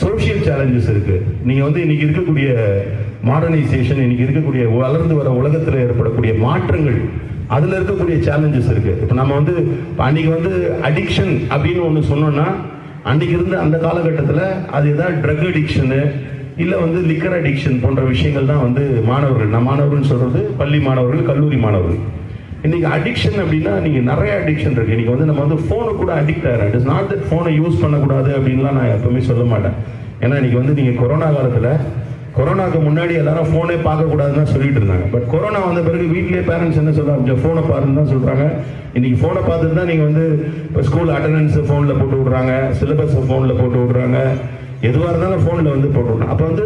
Social challenges இருக்கு. நீங்க வந்து இன்னைக்கு இருக்கக்கூடிய மாடர்னைசேஷன், இன்னைக்கு இருக்கக்கூடிய வளர்ந்து வர உலகத்தில் ஏற்படக்கூடிய மாற்றங்கள், அதுல இருக்கக்கூடிய சேலஞ்சஸ் இருக்கு. இப்போ நம்ம வந்து அன்னைக்கு வந்து அடிக்ஷன் அப்படின்னு ஒன்று சொன்னோம்னா, அன்னைக்கு இருந்த அந்த காலகட்டத்தில் அது ஏதாவது ட்ரக் அடிக்ஷனு இல்லை வந்து லிக்கர் அடிக்ஷன் போன்ற விஷயங்கள் தான் வந்து மாணவர்கள், நான் மாணவர்கள் சொல்றது பள்ளி மாணவர்கள், கல்லூரி மாணவர்கள். இன்னைக்கு அடிக்ஷன் அப்படின்னா நீங்க நிறைய அடிக்ஷன் இருக்கு. இன்னைக்கு வந்து நம்ம வந்து போனு கூட அடிக்ட் ஆகிறோம். இட் இஸ் நாட் தட் போனை யூஸ் பண்ணக்கூடாது அப்படின்லாம் நான் எப்பவுமே சொல்ல மாட்டேன். ஏன்னா இன்னைக்கு வந்து நீங்க கொரோனா காலத்துல, கொரோனாக்கு முன்னாடி எல்லாரும் போனே பார்க்கக்கூடாதுன்னு தான் சொல்லிட்டு இருந்தாங்க. பட் கொரோனா வந்த பிறகு வீட்லயே பேரண்ட்ஸ் என்ன சொல்றாங்க, போனை பாருன்னு தான் சொல்றாங்க. இன்னைக்கு போனை பார்த்துட்டு தான் நீங்க வந்து இப்போ ஸ்கூல் அட்டண்டன்ஸ் போன்ல போட்டு விடுறாங்க, சிலபஸ் போன்ல போட்டு விடுறாங்க, எதுவாக இருந்தாலும் போன்ல வந்து போட்டு விடுறாங்க. அப்போ வந்து